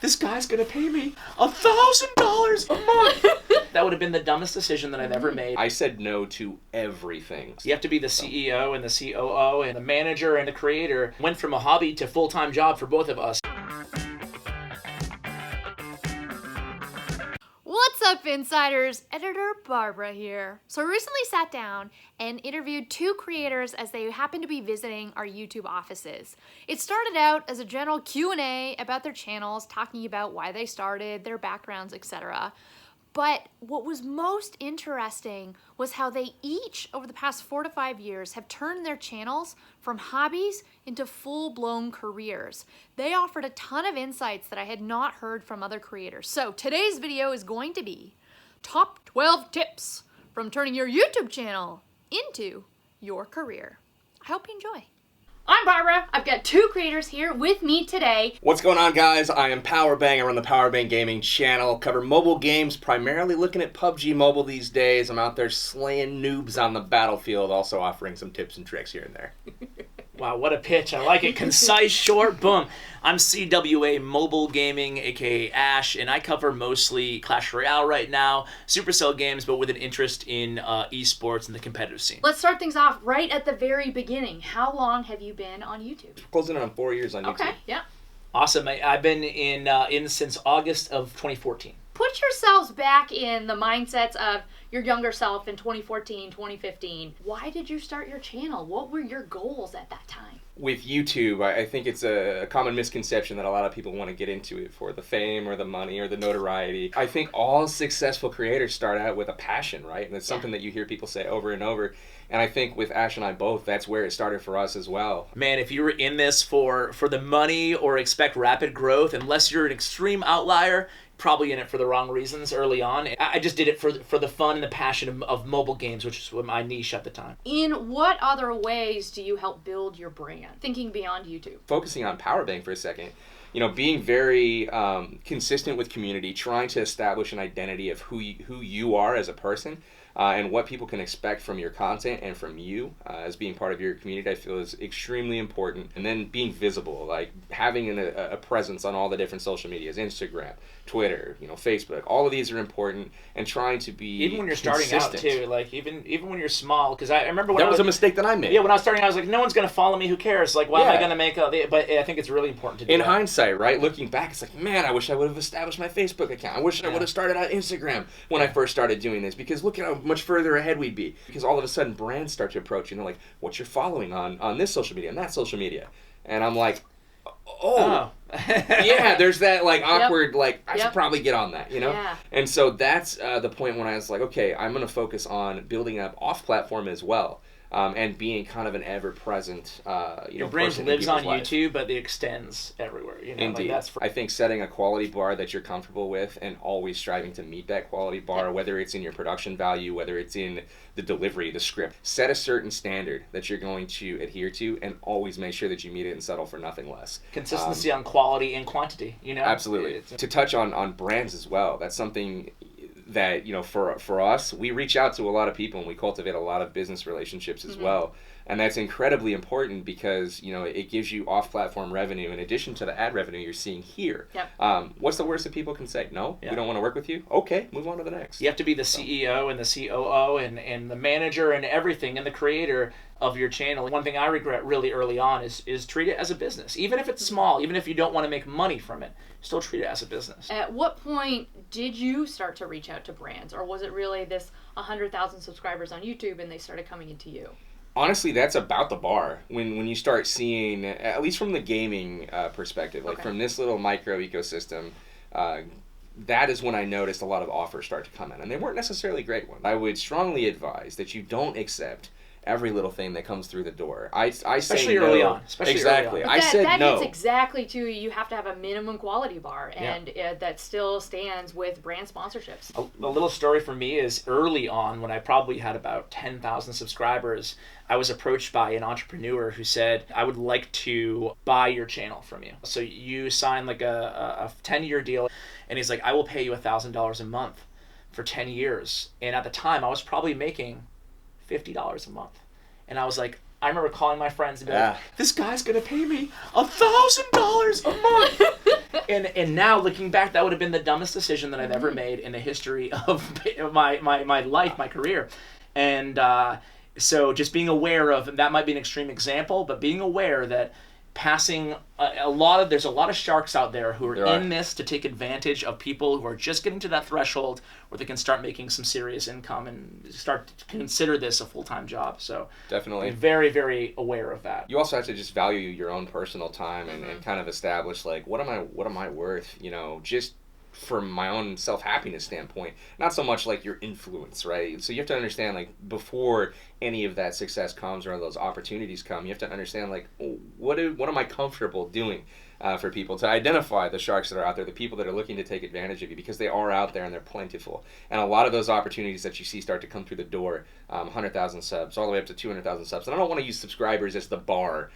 this guy's gonna pay me $1,000 a month. That would have been the dumbest decision that I've ever made. I said no to everything. You have to be the CEO and the COO and the manager and the creator. Went from a hobby to full-time job for both of us. What's up, insiders? Editor Barbara here. So I recently sat down and interviewed two creators as they happened to be visiting our YouTube offices. It started out as a general Q&A about their channels, talking about why they started, their backgrounds, etc. But what was most interesting was how they each, over the past 4 to 5 years, have turned their channels from hobbies into full-blown careers. They offered a ton of insights that I had not heard from other creators. So today's video is going to be top 12 tips from turning your YouTube channel into your career. I hope you enjoy. I'm Barbara. I've got two creators here with me today. What's going on, guys? I am Powerbang. I run the Powerbang Gaming channel. Cover mobile games, primarily looking at PUBG Mobile these days. I'm out there slaying noobs on the battlefield, also offering some tips and tricks here and there. Wow, what a pitch. I like it. Concise, short, boom. I'm CWA Mobile Gaming, aka Ash, and I cover mostly Clash Royale right now, Supercell games, but with an interest in esports and the competitive scene. Let's start things off right at the very beginning. How long have you been on YouTube? Closing in on 4 years on YouTube. Okay, yeah. Awesome. I've been in since August of 2014. Put yourselves back in the mindsets of your younger self in 2014, 2015. Why did you start your channel? What were your goals at that time? With YouTube, I think it's a common misconception that a lot of people want to get into it for the fame or the money or the notoriety. I think all successful creators start out with a passion, right? And it's something that you hear people say over and over. And I think with Ash and I both, that's where it started for us as well. Man, if you were in this for the money or expect rapid growth, unless you're an extreme outlier, probably in it for the wrong reasons early on. I just did it for the fun and the passion of mobile games, which is my niche at the time. In what other ways do you help build your brand? Thinking beyond YouTube. Focusing on Powerbang for a second, being very consistent with community, trying to establish an identity of who you are as a person. And what people can expect from your content and from you as being part of your community, I feel is extremely important. And then being visible, like having a presence on all the different social medias, Instagram, Twitter, Facebook, all of these are important, and trying to be even when you're consistent. Starting out too, like even when you're small, because I remember when that was a mistake that I made. Yeah, when I was starting, I was like, no one's gonna follow me. Who cares? Like, why am I gonna make But I think it's really important to do. In that. hindsight, right? Looking back, it's like, man, I wish I would have established my Facebook account. I wish I would have started on Instagram when I first started doing this, because look at how much further ahead we'd be. Because all of a sudden, brands start to approach you, like, what's your following on this social media and that social media, and I'm like, oh. Yeah, there's that like awkward, I should probably get on that, Yeah. And so that's the point when I was like, okay, I'm going to focus on building up off-platform as well. And being kind of an ever-present, your brand lives on life. YouTube, but it extends everywhere. Indeed. Like I think setting a quality bar that you're comfortable with and always striving to meet that quality bar, whether it's in your production value, whether it's in the delivery, the script, set a certain standard that you're going to adhere to, and always make sure that you meet it and settle for nothing less. Consistency on quality and quantity. Absolutely. To touch on brands as well, that's something that for us, we reach out to a lot of people and we cultivate a lot of business relationships as well, and that's incredibly important because it gives you off-platform revenue in addition to the ad revenue you're seeing here. What's the worst that people can say? No, we don't want to work with you. Okay, move on to the next. You have to be the CEO and the COO and the manager and everything and the creator of your channel. One thing I regret really early on is treat it as a business. Even if it's small, even if you don't want to make money from it, still treat it as a business. At what point did you start to reach out to brands, or was it really this 100,000 subscribers on YouTube and they started coming into you? Honestly, that's about the bar. When you start seeing, at least from the gaming perspective, like from this little micro ecosystem, that is when I noticed a lot of offers start to come in, and they weren't necessarily great ones. I would strongly advise that you don't accept every little thing that comes through the door. Especially say no. Early on. Exactly. I said that no. That hits exactly to you have to have a minimum quality bar, and that still stands with brand sponsorships. A little story for me is early on, when I probably had about 10,000 subscribers, I was approached by an entrepreneur who said, I would like to buy your channel from you. So you sign like a 10-year deal, and he's like, I will pay you $1,000 a month for 10 years. And at the time, I was probably making $50 a month. And I was like, I remember calling my friends and being like, this guy's going to pay me $1,000 a month. And now looking back, that would have been the dumbest decision that I've ever made in the history of my life, my career. And so just being aware of, and that might be an extreme example, but being aware that passing there's a lot of sharks out there who are in this to take advantage of people who are just getting to that threshold where they can start making some serious income and start to consider this a full-time job. So definitely be very, very aware of that. You also have to just value your own personal time and kind of establish like what am I worth, just from my own self-happiness standpoint, not so much like your influence, right? So you have to understand, like, before any of that success comes or those opportunities come, you have to understand, like, what am I comfortable doing for people, to identify the sharks that are out there, the people that are looking to take advantage of you, because they are out there and they're plentiful. And a lot of those opportunities that you see start to come through the door, 100,000 subs, all the way up to 200,000 subs. And I don't want to use subscribers as the bar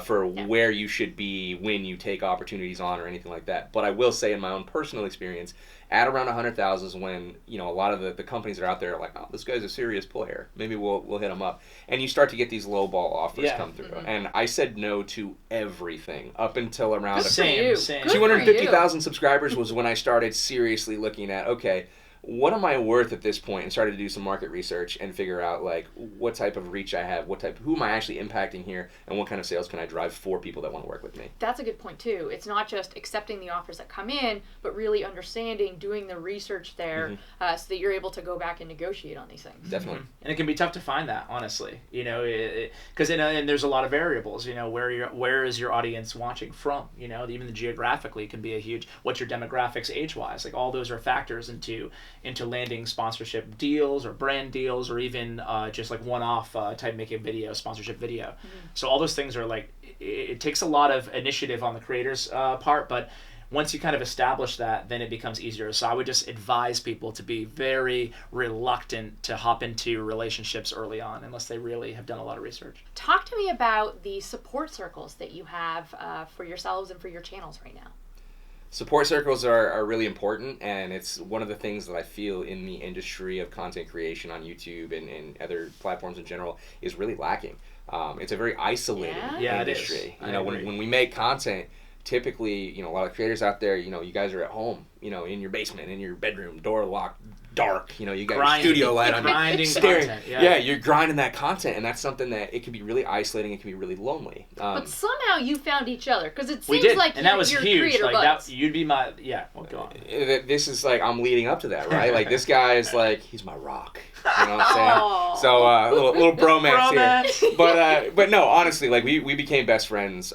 for where you should be when you take opportunities on or anything like that. But I will say, in my own personal experience, at around 100,000 is when, a lot of the companies that are out there are like, oh, this guy's a serious player. Maybe we'll hit him up. And you start to get these low ball offers come through. And I said no to everything up until around same. 250,000 subscribers was when I started seriously looking at, okay, what am I worth at this point, and started to do some market research and figure out like what type of reach I have, who am I actually impacting here, and what kind of sales can I drive for people that want to work with me. That's a good point too. It's not just accepting the offers that come in, but really understanding, doing the research there, so that you're able to go back and negotiate on these things. Definitely. And it can be tough to find that, honestly, because and there's a lot of variables. Where is your audience watching from? Even the geographically can be a huge. What's your demographics age-wise? Like all those are factors into landing sponsorship deals or brand deals, or even just like one-off type making video, sponsorship video. So all those things are like, it takes a lot of initiative on the creator's part, but once you kind of establish that, then it becomes easier. So I would just advise people to be very reluctant to hop into relationships early on unless they really have done a lot of research. Talk to me about the support circles that you have for yourselves and for your channels right now. Support circles are really important, and it's one of the things that I feel in the industry of content creation on YouTube and other platforms in general is really lacking. It's a very isolated industry. When we make content, typically, a lot of creators out there, you guys are at home, in your basement, in your bedroom, door locked, dark, you got your studio light on, grinding staring. Content, you're grinding that content, and that's something that it can be really isolating. It can be really lonely. But somehow you found each other, because it we seems did. like and that was you're huge. creator Like buds. that, you'd be my well, go on. This is like, I'm leading up to that, right? Like, this guy is like, he's my rock. You know what I'm saying? So little bromance here. But no, honestly, like we became best friends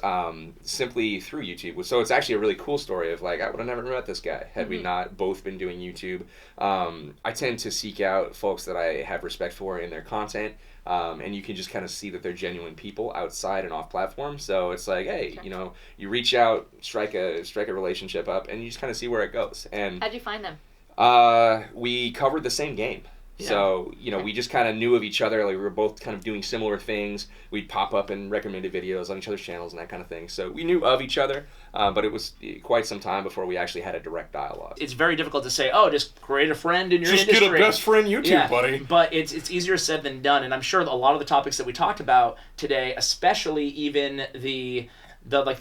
simply through YouTube. So it's actually a really cool story of like, I would have never met this guy had we not both been doing YouTube. I tend to seek out folks that I have respect for in their content. And you can just kind of see that they're genuine people outside and off platform. So it's like, hey, you reach out, strike a relationship up, and you just kind of see where it goes. And how'd you find them? We covered the same game. Yeah. So, we just kind of knew of each other. Like, we were both kind of doing similar things. We'd pop up in recommended videos on each other's channels and that kind of thing. So we knew of each other, but it was quite some time before we actually had a direct dialogue. It's very difficult to say, oh, just create a friend in your industry. Just get a best friend YouTube, buddy. But it's easier said than done. And I'm sure a lot of the topics that we talked about today, especially even the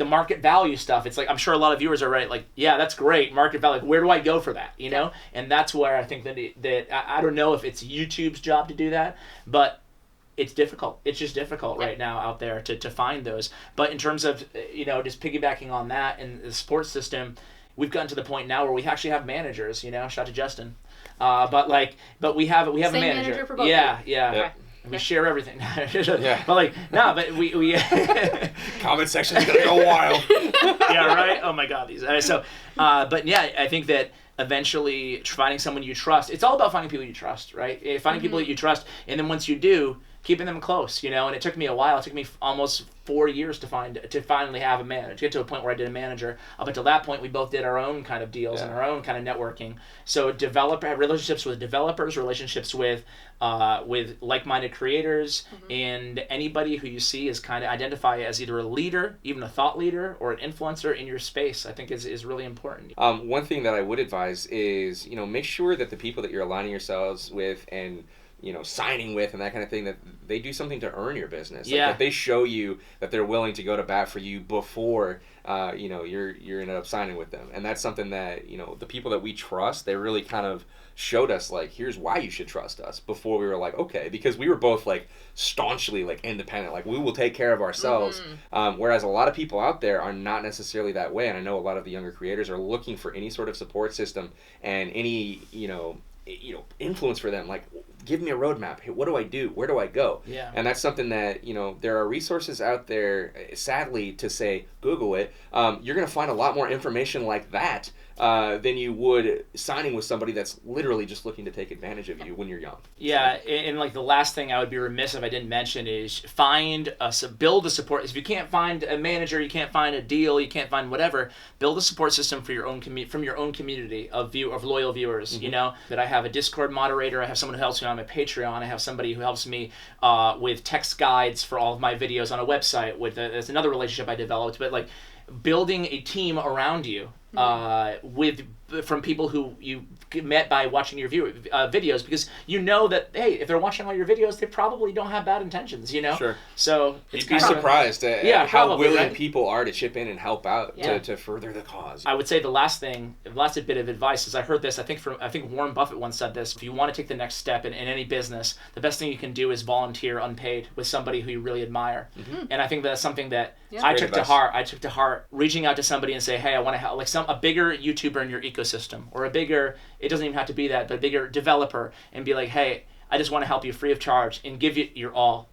market value stuff, it's like, I'm sure a lot of viewers are right, like, yeah, that's great, market value, like, where do I go for that, And that's where I think that I don't know if it's YouTube's job to do that, but it's difficult. It's just difficult right now out there to find those. But in terms of, just piggybacking on that and the support system, we've gotten to the point now where we actually have managers, shout to Justin. But we have a manager for both. Yeah. Yep. We share everything. But we comment section is gonna go wild. Yeah, right. Oh my God, these. I think that eventually finding someone you trust. It's all about finding people you trust, right? Finding people that you trust, and then once you do, keeping them close. And it took me a while. It took me almost 4 years to finally have a manager, to get to a point where I did a manager. Up until that point, we both did our own kind of deals and our own kind of networking. So relationships with developers, relationships with like-minded creators, and anybody who you see is kind of identify as either a leader, even a thought leader, or an influencer in your space, I think is really important. One thing that I would advise is, make sure that the people that you're aligning yourselves with and signing with and that kind of thing, that they do something to earn your business. Yeah. That they show you that they're willing to go to bat for you before you're end up signing with them. And that's something that, the people that we trust, they really kind of showed us, like, here's why you should trust us, before we were like, okay, because we were both like staunchly like independent, like we will take care of ourselves. Whereas a lot of people out there are not necessarily that way. And I know a lot of the younger creators are looking for any sort of support system and any, influence for them. Like, give me a roadmap. Hey, what do I do? Where do I go? Yeah. And that's something that, there are resources out there, sadly, to say, Google it. You're going to find a lot more information like that than you would signing with somebody that's literally just looking to take advantage of you when you're young. Yeah, and like the last thing I would be remiss if I didn't mention is build a support. If you can't find a manager, you can't find a deal, you can't find whatever, build a support system for your own from your own community of loyal viewers. That I have a Discord moderator, I have someone who helps me on my Patreon, I have somebody who helps me with text guides for all of my videos on a website. That's another relationship I developed, but like building a team around you from people who you met by watching your videos, because that, hey, if they're watching all your videos, they probably don't have bad intentions, Sure. So you'd be surprised at how probably, willing right? people are to chip in and help out to further the cause. I would say the last bit of advice is, I heard this, I think Warren Buffett once said this: if you want to take the next step in any business, the best thing you can do is volunteer unpaid with somebody who you really admire. And I think that's something that I took to heart. I took to heart reaching out to somebody and say, hey, I want to help, like a bigger YouTuber in your ecosystem, or a bigger, it doesn't even have to be that, but a bigger developer, and be like, hey, I just want to help you free of charge and give you your all,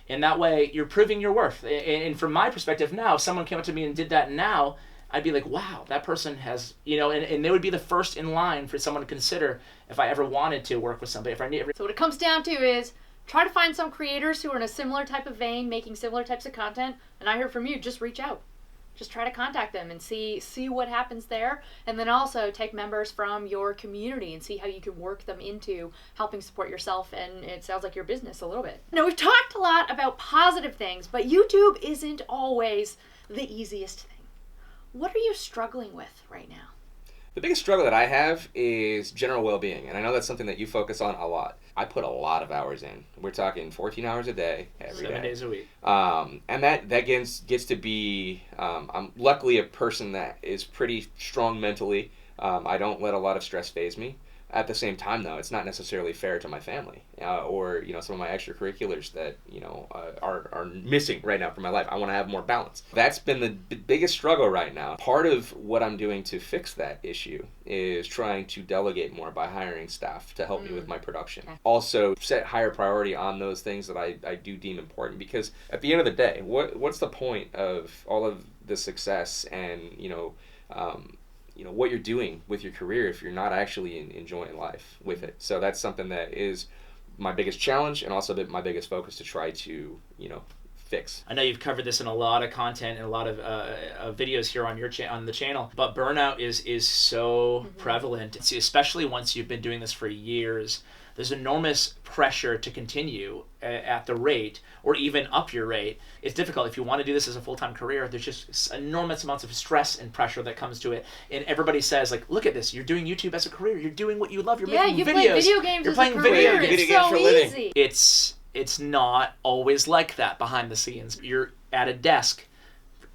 and that way you're proving your worth. And from my perspective now, if someone came up to me and did that now, I'd be like, wow, that person has, and they would be the first in line for someone to consider if I ever wanted to work with somebody. So what it comes down to is try to find some creators who are in a similar type of vein, making similar types of content. And I heard from you, just reach out. Just try to contact them and see what happens there. And then also take members from your community and see how you can work them into helping support yourself and, it sounds like, your business a little bit. Now, we've talked a lot about positive things, but YouTube isn't always the easiest thing. What are you struggling with right now? The biggest struggle that I have is general well-being, and I know that's something that you focus on a lot. I put a lot of hours in. We're talking 14 hours a day, every day. 7 days a week. And that gets to be, I'm luckily a person that is pretty strong mentally. I don't let a lot of stress faze me. At the same time, though, it's not necessarily fair to my family or some of my extracurriculars that are missing right now from my life. I want to have more balance. That's been the biggest struggle right now. Part of what I'm doing to fix that issue is trying to delegate more by hiring staff to help me with my production. Okay. Also, set higher priority on those things that I do deem important, because at the end of the day, what's the point of all of the success and what you're doing with your career if you're not actually enjoying life with it? So that's something that is my biggest challenge, and also my biggest focus to try to, fix. I know you've covered this in a lot of content and a lot of videos here on on the channel, but burnout is so prevalent, especially once you've been doing this for years. There's enormous pressure to continue at the rate, or even up your rate. It's difficult. If you want to do this as a full-time career, there's just enormous amounts of stress and pressure that comes to it. And everybody says, like, look at this. You're doing YouTube as a career. You're doing what you love. You're making videos. Yeah, you play video games You're as playing a career. video games. It's so easy. It's not always like that behind the scenes. You're at a desk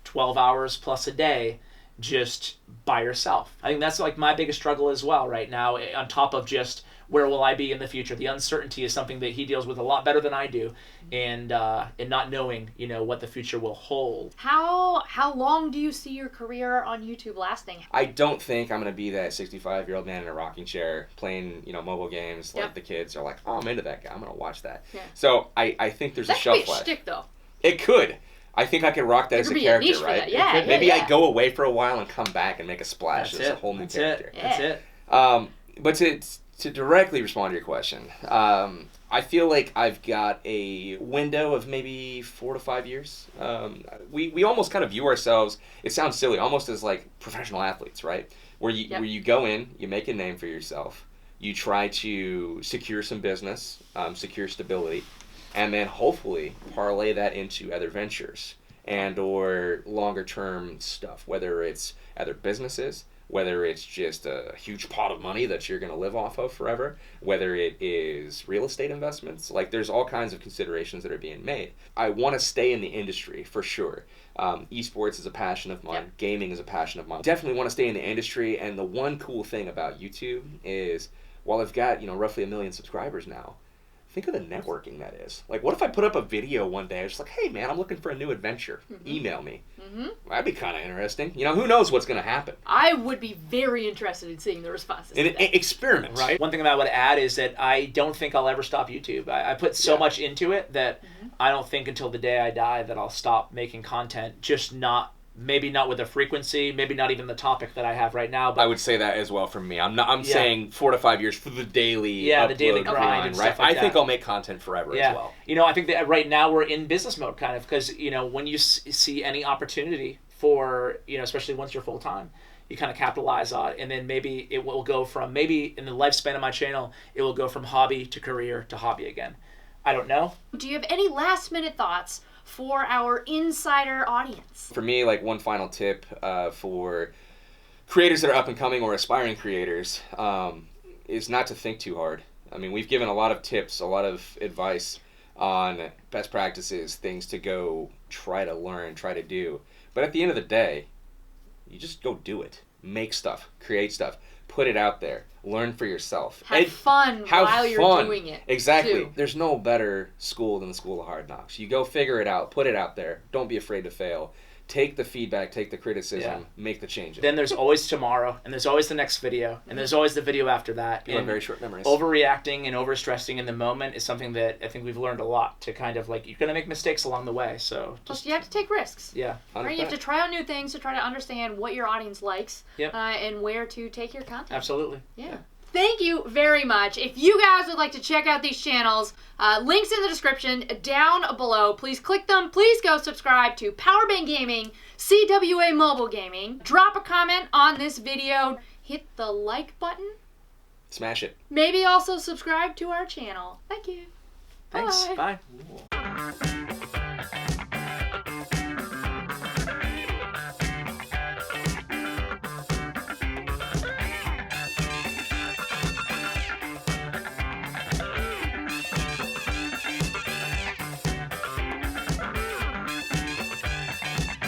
12 hours plus a day just by yourself. I think that's like my biggest struggle as well right now, on top of just where will I be in the future. The uncertainty is something that he deals with a lot better than I do, and not knowing what the future will hold. How long do you see your career on YouTube lasting? I don't think I'm gonna be that 65-year-old man in a rocking chair playing mobile games like the kids are like, oh, I'm into that guy, I'm gonna watch that. Yeah. So I think there's a shelf life. That could be a shtick, though. It could. I think I could rock that as a character, right? Yeah, maybe I go away for a while and come back and make a splash as a whole new character. That's it. But to directly respond to your question, I feel like I've got a window of maybe 4 to 5 years. We almost kind of view ourselves, it sounds silly, almost as like professional athletes, right? Where you go in, you make a name for yourself, you try to secure some business, secure stability, and then hopefully parlay that into other ventures and or longer term stuff, whether it's other businesses, whether it's just a huge pot of money that you're going to live off of forever, whether it is real estate investments. Like, there's all kinds of considerations that are being made. I want to stay in the industry for sure. Esports is a passion of mine. Yep. Gaming is a passion of mine. Definitely want to stay in the industry. And the one cool thing about YouTube is, while I've got, roughly 1 million subscribers now, think of the networking that is. Like, what if I put up a video one day, I was just like, hey man, I'm looking for a new adventure. Email me. That'd be kind of interesting. Who knows what's going to happen? I would be very interested in seeing the responses. An experiment. Right. One thing that I would add is that I don't think I'll ever stop YouTube. I put so much into it that I don't think until the day I die that I'll stop making content, just maybe not with the frequency, maybe not even the topic that I have right now. But I would say that as well for me. I'm saying 4 to 5 years for the daily the daily grind and stuff like I think I'll make content forever as well. I think that right now we're in business mode kind of, because when you see any opportunity for especially once you're full time, you kind of capitalize on it, and then maybe it will go from, maybe in the lifespan of my channel, it will go from hobby to career to hobby again. I don't know. Do you have any last minute thoughts for our insider audience? For me, like, one final tip for creators that are up and coming or aspiring creators is not to think too hard. I mean, we've given a lot of tips, a lot of advice on best practices, things to go try to learn, try to do. But at the end of the day, you just go do it. Make stuff, create stuff, put it out there, learn for yourself. Have fun while you're doing it. Exactly. Too. There's no better school than the school of hard knocks. You go figure it out, put it out there. Don't be afraid to fail. Take the feedback, take the criticism, make the changes. Then there's always tomorrow, and there's always the next video, and there's always the video after that. People have very short memories. Overreacting and overstressing in the moment is something that I think we've learned a lot to kind of, like, you're going to make mistakes along the way. So plus you have to take risks. Yeah. Right? You have to try out new things to try to understand what your audience likes and where to take your content. Absolutely. Yeah. Thank you very much. If you guys would like to check out these channels, links in the description down below. Please click them. Please go subscribe to Powerbang Gaming, CWA Mobile Gaming. Drop a comment on this video. Hit the like button. Smash it. Maybe also subscribe to our channel. Thank you. Thanks. Bye. Bye.